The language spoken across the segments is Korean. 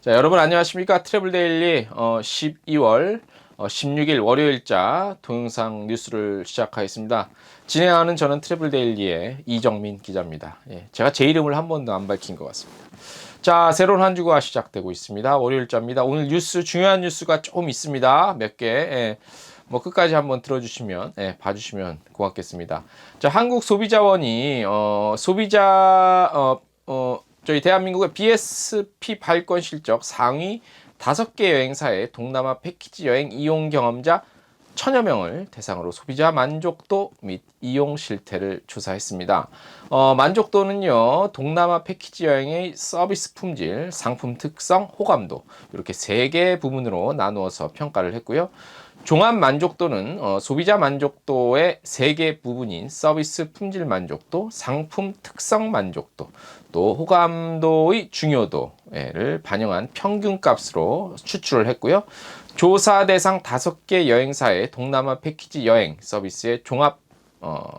자, 여러분 안녕하십니까? 트래블 데일리 12월 16일 월요일자 동영상 뉴스를 시작하겠습니다. 진행하는 저는 트래블 데일리의 이정민 기자입니다. 예, 제가 제 이름을 한 번도 안 밝힌 것 같습니다. 자, 새로운 한 주가 시작되고 있습니다. 월요일자입니다. 오늘 뉴스, 중요한 뉴스가 조금 있습니다. 몇 개. 예. 뭐 끝까지 한번 들어주시면, 봐주시면 고맙겠습니다. 자, 한국소비자원이 저희 대한민국의 BSP 발권 실적 상위 5개 여행사의 동남아 패키지 여행 이용 경험자 1000여 명을 대상으로 소비자 만족도 및 이용 실태를 조사했습니다. 만족도는요, 동남아 패키지 여행의 서비스 품질, 상품 특성, 호감도 이렇게 3개 부분으로 나누어서 평가를 했고요. 종합 만족도는 소비자 만족도의 3개 부분인 서비스 품질 만족도, 상품 특성 만족도, 또 호감도의 중요도를 반영한 평균값으로 추출을 했고요. 조사 대상 5개 여행사의 동남아 패키지 여행 서비스의 종합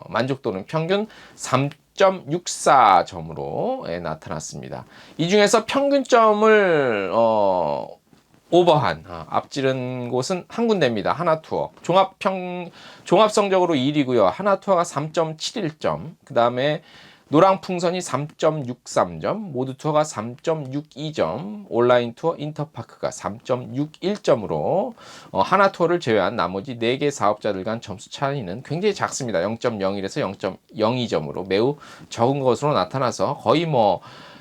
만족도는 평균 3.64점으로 나타났습니다. 이 중에서 평균점을 오버한 앞지른 곳은 한 군데입니다. 하나투어 종합 성적으로 1위고요. 하나투어가 3.71점, 그 다음에 노랑풍선이 3.63점, 모두투어가 3.62점, 온라인투어 인터파크가 3.61점으로 하나투어를 제외한 나머지 4개 사업자들 간 점수 차이는 굉장히 작습니다. 0.01에서 0.02점으로 매우 적은 것으로 나타나서 거의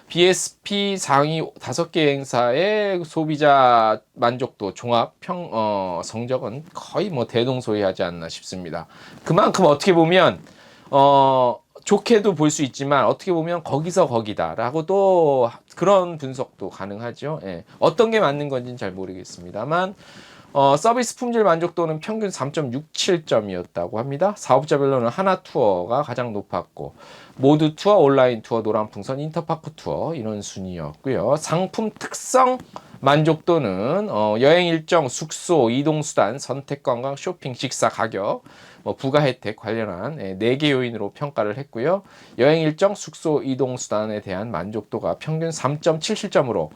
BSP 상위 5개 행사의 소비자 만족도 종합 성적은 거의 대동소이하지 않나 싶습니다. 그만큼 어떻게 보면 좋게도 볼 수 있지만 어떻게 보면 거기서 거기다라고도 그런 분석도 가능하죠. 예. 어떤 게 맞는 건지는 잘 모르겠습니다만 서비스 품질 만족도는 평균 3.67점이었다고 합니다. 사업자별로는 하나투어가 가장 높았고 모두투어, 온라인투어, 노란풍선, 인터파크 투어 이런 순이었고요. 상품 특성 만족도는 여행 일정, 숙소, 이동수단, 선택관광, 쇼핑, 식사, 가격, 부가 혜택 관련한 4개 요인으로 평가를 했고요. 여행 일정, 숙소, 이동수단에 대한 만족도가 평균 3.77점으로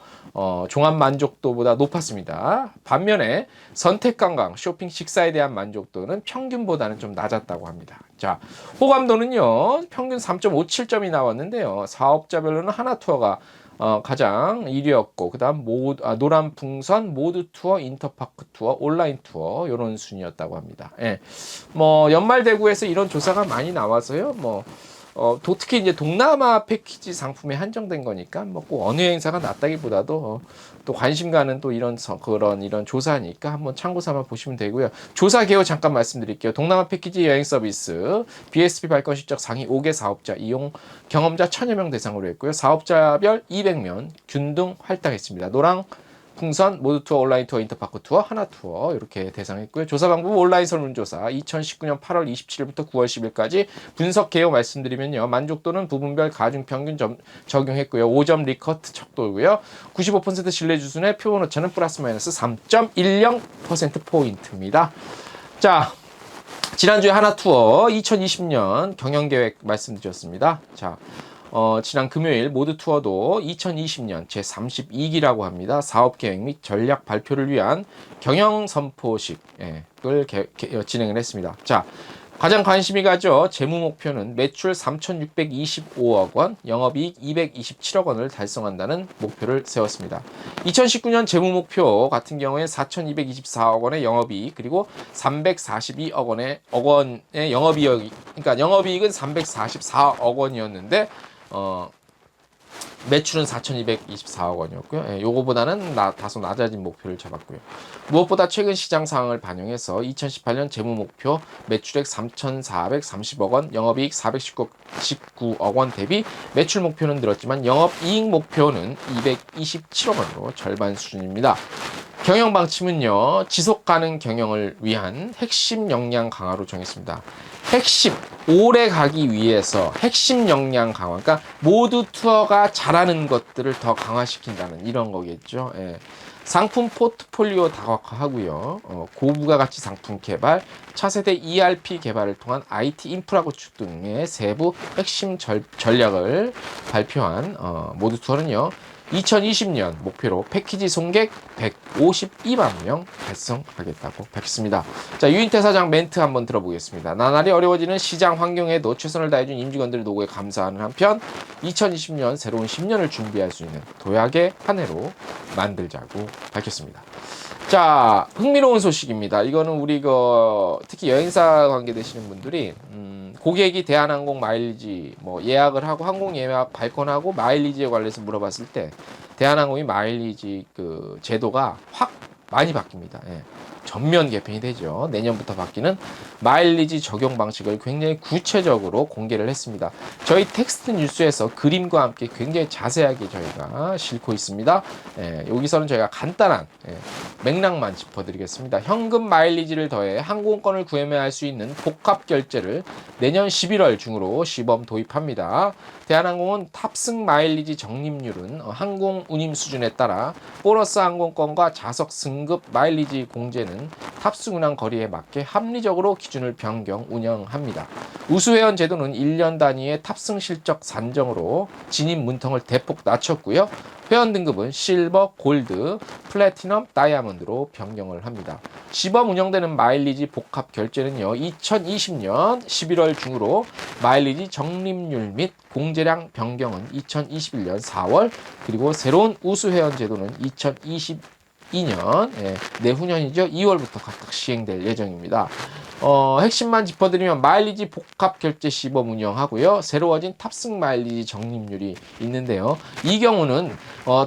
종합 만족도보다 높았습니다. 반면에 선택관광, 쇼핑, 식사에 대한 만족도는 평균보다는 좀 낮았다고 합니다. 자, 호감도는요, 평균 3.57점이 나왔는데요. 사업자별로는 하나투어가 가장 1위였고, 그 다음 노란풍선, 모두투어, 인터파크 투어, 온라인 투어, 이런 순이었다고 합니다. 예. 연말 대구에서 이런 조사가 많이 나와서요, 특히 이제 동남아 패키지 상품에 한정된 거니까, 꼭 어느 행사가 낫다기보다도, 또 관심 가는 또 이런 조사니까 한번 참고 삼아 보시면 되고요. 조사 개요 잠깐 말씀드릴게요. 동남아 패키지 여행 서비스, BSP 발권 실적 상위 5개 사업자, 이용 경험자 1000여 명 대상으로 했고요. 사업자별 200명 균등 할당했습니다. 노랑, 풍선, 모두투어, 온라인투어, 인터파크 투어, 하나투어 이렇게 대상했고요. 조사 방법 온라인 설문조사 2019년 8월 27일부터 9월 10일까지 분석 개요 말씀드리면요. 만족도는 부분별 가중평균 적용했고요. 5점 리커트 척도고요. 95% 신뢰주순의 표본 오차는 플러스 마이너스 3.10%포인트입니다. 자, 지난주에 하나투어 2020년 경영계획 말씀드렸습니다. 자, 지난 금요일 모두투어도 2020년 제32기라고 합니다. 사업계획 및 전략 발표를 위한 경영선포식을 진행을 했습니다. 자, 가장 관심이 가죠. 재무목표는 매출 3,625억 원, 영업이익 227억 원을 달성한다는 목표를 세웠습니다. 2019년 재무목표 같은 경우에 4,224억 원의 영업이익, 그리고 342억 원의 영업이익, 그러니까 영업이익은 344억 원이었는데, 매출은 4,224억 원이었고요. 요거보다는 다소 낮아진 목표를 잡았고요. 무엇보다 최근 시장 상황을 반영해서 2018년 재무 목표 매출액 3,430억 원, 영업이익 419억 원 대비 매출 목표는 늘었지만 영업이익 목표는 227억 원으로 절반 수준입니다. 경영 방침은요, 지속 가능 경영을 위한 핵심 역량 강화로 정했습니다. 오래 가기 위해서 핵심 역량 강화, 그러니까 모두 투어가 잘하는 것들을 더 강화시킨다는 이런 거겠죠. 예. 상품 포트폴리오 다각화하고요. 고부가가치 상품 개발, 차세대 ERP 개발을 통한 IT 인프라 구축 등의 세부 핵심 전략을 발표한 모두 투어는요. 2020년 목표로 패키지 송객 152만 명 달성하겠다고 밝혔습니다. 자, 유인태 사장 멘트 한번 들어보겠습니다. 나날이 어려워지는 시장 환경에도 최선을 다해준 임직원들 노고에 감사하는 한편 2020년 새로운 10년을 준비할 수 있는 도약의 한 해로 만들자고 밝혔습니다. 자, 흥미로운 소식입니다. 이거는 우리 특히 여행사 관계되시는 분들이 고객이 대한항공 마일리지 예약을 하고 항공 예약 발권하고 마일리지에 관해서 물어봤을 때 대한항공이 마일리지 제도가 확 많이 바뀝니다. 예. 전면 개편이 되죠. 내년부터 바뀌는 마일리지 적용 방식을 굉장히 구체적으로 공개를 했습니다. 저희 텍스트 뉴스에서 그림과 함께 굉장히 자세하게 저희가 싣고 있습니다. 예, 여기서는 저희가 간단한 맥락만 짚어드리겠습니다. 현금 마일리지를 더해 항공권을 구매할 수 있는 복합 결제를 내년 11월 중으로 시범 도입합니다. 대한항공은 탑승 마일리지 적립률은 항공 운임 수준에 따라 보너스 항공권과 좌석 승급 마일리지 공제는 탑승 운항 거리에 맞게 합리적으로 기준을 변경 운영합니다. 우수회원 제도는 1년 단위의 탑승 실적 산정으로 진입 문턱을 대폭 낮췄고요. 회원 등급은 실버, 골드, 플래티넘, 다이아몬드로 변경을 합니다. 시범 운영되는 마일리지 복합 결제는요, 2020년 11월 중으로 마일리지 적립률 및 공제량 변경은 2021년 4월, 그리고 새로운 우수회원 제도는 2022년 내후년이죠. 2월부터 각각 시행될 예정입니다. 핵심만 짚어드리면 마일리지 복합 결제 시범 운영하고요. 새로워진 탑승 마일리지 적립률이 있는데요. 이 경우는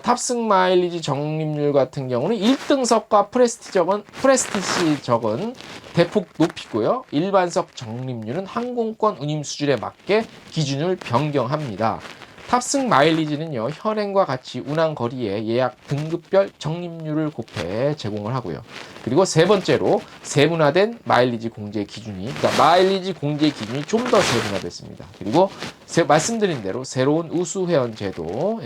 탑승 마일리지 적립률 같은 경우는 1등석과 프레스티지적은 대폭 높이고요. 일반석 적립률은 항공권 운임 수준에 맞게 기준을 변경합니다. 탑승 마일리지는요, 현행과 같이 운항 거리에 예약 등급별 적립률을 곱해 제공을 하고요. 그리고 세 번째로 세분화된 마일리지 공제 기준이, 그러니까 마일리지 공제 기준이 좀 더 세분화됐습니다. 그리고 말씀드린 대로 새로운 우수 회원 제도,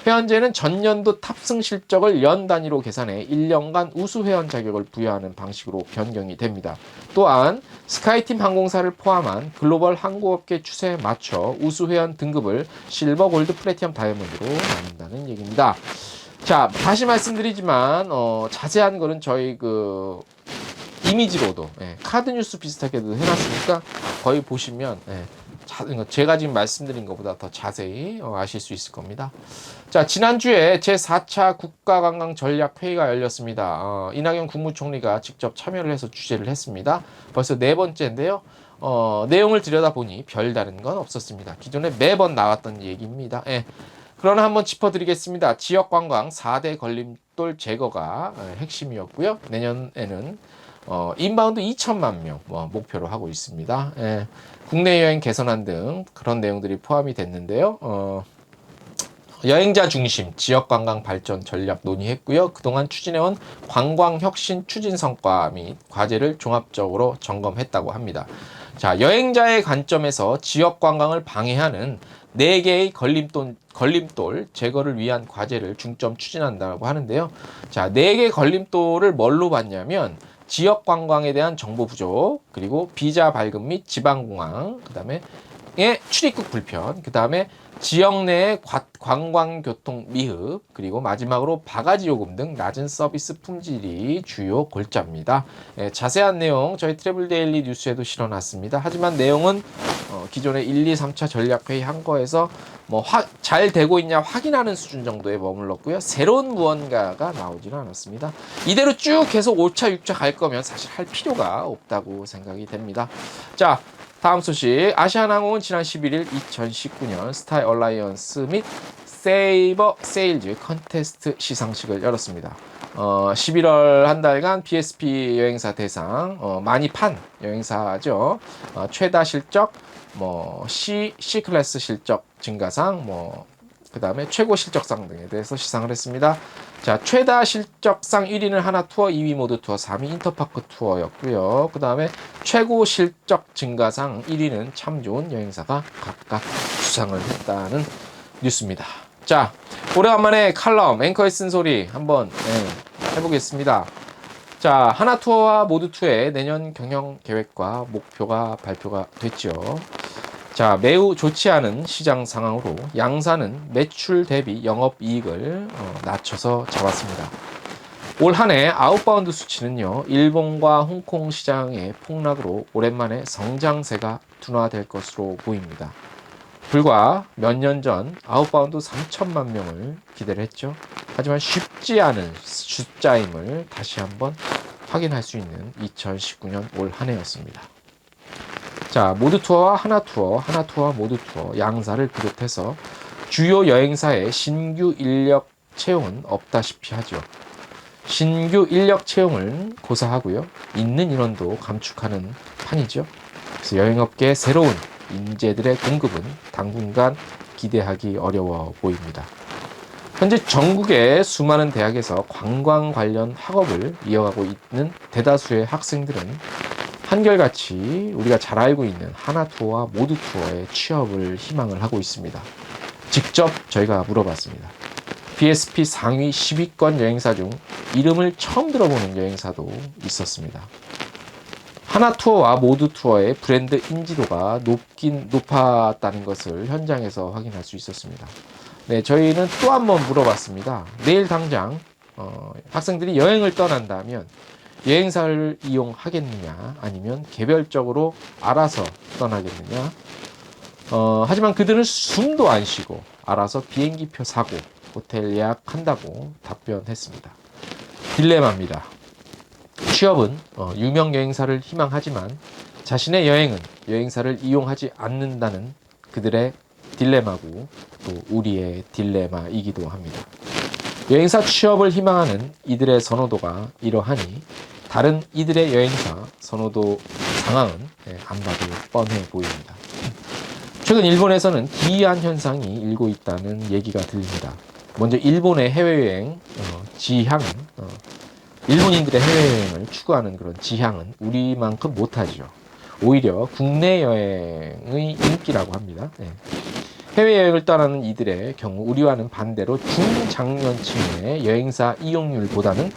회원제는 전년도 탑승 실적을 연 단위로 계산해 1년간 우수 회원 자격을 부여하는 방식으로 변경이 됩니다. 또한 스카이팀 항공사를 포함한 글로벌 항공업계 추세에 맞춰 우수 회원 등급을 실버, 골드, 플래티넘, 다이아몬드로 나눈다는 얘기입니다. 자, 다시 말씀드리지만 자세한 거는 저희 이미지로도 카드 뉴스 비슷하게도 해놨으니까 거의 보시면 제가 지금 말씀드린 것보다 더 자세히 아실 수 있을 겁니다. 자, 지난주에 제4차 국가관광전략회의가 열렸습니다. 이낙연 국무총리가 직접 참여를 해서 주재를 했습니다. 벌써 네 번째인데요. 내용을 들여다보니 별다른 건 없었습니다. 기존에 매번 나왔던 얘기입니다. 그러나 한번 짚어드리겠습니다. 지역관광 4대 걸림돌 제거가 핵심이었고요. 내년에는 인바운드 2천만 명 목표로 하고 있습니다. 국내 여행 개선안 등 그런 내용들이 포함이 됐는데요. 여행자 중심 지역관광 발전 전략 논의했고요. 그동안 추진해온 관광혁신 추진 성과 및 과제를 종합적으로 점검했다고 합니다. 자, 여행자의 관점에서 지역관광을 방해하는 4개의 걸림돌 제거를 위한 과제를 중점 추진한다고 하는데요. 자, 4개 걸림돌을 뭘로 봤냐면 지역 관광에 대한 정보 부족, 그리고 비자 발급 및 지방공항, 그 다음에 출입국 불편, 그 다음에 지역 내의 관광교통 미흡, 그리고 마지막으로 바가지 요금 등 낮은 서비스 품질이 주요 골자입니다. 자세한 내용 저희 트래블 데일리 뉴스에도 실어놨습니다. 하지만 내용은 기존의 1, 2, 3차 전략회의 한 거에서 잘 되고 있냐 확인하는 수준 정도에 머물렀고요. 새로운 무언가가 나오지는 않았습니다. 이대로 쭉 계속 5차, 6차 갈 거면 사실 할 필요가 없다고 생각이 됩니다. 자, 다음 소식. 아시아나항공은 지난 11일 2019년 스타일 얼라이언스 및 세이버 세일즈 컨테스트 시상식을 열었습니다. 11월 한 달간 BSP 여행사 대상, 많이 판 여행사죠. 최다 실적, C 클래스 실적 증가상, 그 다음에 최고 실적상 등에 대해서 시상을 했습니다. 자, 최다 실적상 1위는 하나투어, 2위 모드투어, 3위 인터파크 투어였고요. 그 다음에 최고 실적 증가상 1위는 참 좋은 여행사가 각각 수상을 했다는 뉴스입니다. 자, 오래간만에 칼럼 앵커의 쓴소리 한번 해보겠습니다. 자, 하나투어와 모드투어의 내년 경영 계획과 목표가 발표가 됐죠. 자, 매우 좋지 않은 시장 상황으로 양사는 매출 대비 영업이익을 낮춰서 잡았습니다. 올 한 해 아웃바운드 수치는요, 일본과 홍콩 시장의 폭락으로 오랜만에 성장세가 둔화될 것으로 보입니다. 불과 몇 년 전 아웃바운드 3천만 명을 기대를 했죠. 하지만 쉽지 않은 숫자임을 다시 한번 확인할 수 있는 2019년 올 한 해였습니다. 자, 모두투어와 하나투어와 모두투어, 양사를 비롯해서 주요 여행사의 신규 인력 채용은 없다시피 하죠. 신규 인력 채용을 고사하고요. 있는 인원도 감축하는 판이죠. 그래서 여행업계의 새로운 인재들의 공급은 당분간 기대하기 어려워 보입니다. 현재 전국의 수많은 대학에서 관광 관련 학업을 이어가고 있는 대다수의 학생들은 한결같이 우리가 잘 알고 있는 하나투어와 모두투어의 취업을 희망을 하고 있습니다. 직접 저희가 물어봤습니다. BSP 상위 10위권 여행사 중 이름을 처음 들어보는 여행사도 있었습니다. 하나투어와 모두투어의 브랜드 인지도가 높았다는 것을 현장에서 확인할 수 있었습니다. 네, 저희는 또 한 번 물어봤습니다. 내일 당장 학생들이 여행을 떠난다면 여행사를 이용하겠느냐, 아니면 개별적으로 알아서 떠나겠느냐. 하지만 그들은 숨도 안 쉬고 알아서 비행기표 사고 호텔 예약한다고 답변했습니다. 딜레마입니다. 취업은 유명 여행사를 희망하지만 자신의 여행은 여행사를 이용하지 않는다는 그들의 딜레마고 또 우리의 딜레마이기도 합니다. 여행사 취업을 희망하는 이들의 선호도가 이러하니 다른 이들의 여행사 선호도 상황은 안 봐도 뻔해 보입니다. 최근 일본에서는 기이한 현상이 일고 있다는 얘기가 들립니다. 먼저 일본의 해외여행 지향은 일본인들의 해외여행을 추구하는 그런 지향은 우리만큼 못하죠. 오히려 국내 여행의 인기라고 합니다. 해외여행을 떠나는 이들의 경우 우리와는 반대로 중장년층의 여행사 이용률보다는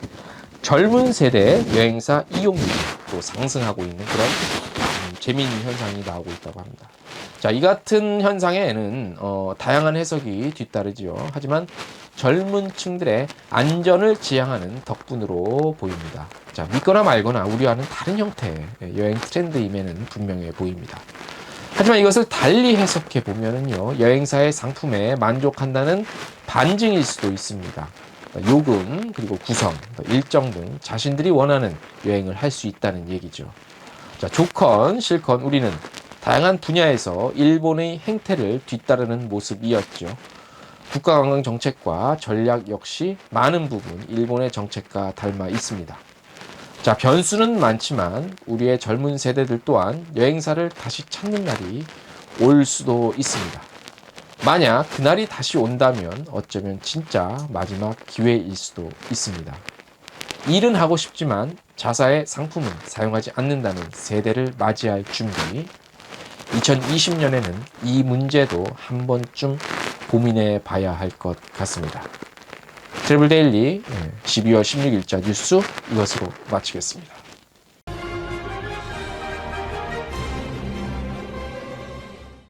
젊은 세대의 여행사 이용률이 또 상승하고 있는 그런 재미있는 현상이 나오고 있다고 합니다. 자, 이 같은 현상에는 다양한 해석이 뒤따르지요. 하지만 젊은 층들의 안전을 지향하는 덕분으로 보입니다. 자, 믿거나 말거나 우리와는 다른 형태의 여행 트렌드임에는 분명해 보입니다. 하지만 이것을 달리 해석해 보면은요, 여행사의 상품에 만족한다는 반증일 수도 있습니다. 요금, 그리고 구성, 일정 등 자신들이 원하는 여행을 할 수 있다는 얘기죠. 자, 좋건 싫건 우리는 다양한 분야에서 일본의 행태를 뒤따르는 모습이었죠. 국가관광정책과 전략 역시 많은 부분 일본의 정책과 닮아 있습니다. 자, 변수는 많지만 우리의 젊은 세대들 또한 여행사를 다시 찾는 날이 올 수도 있습니다. 만약 그날이 다시 온다면 어쩌면 진짜 마지막 기회일 수도 있습니다. 일은 하고 싶지만 자사의 상품은 사용하지 않는다는 세대를 맞이할 준비. 2020년에는 이 문제도 한 번쯤 고민해 봐야 할 것 같습니다. 트래블 데일리 12월 16일자 뉴스 이것으로 마치겠습니다.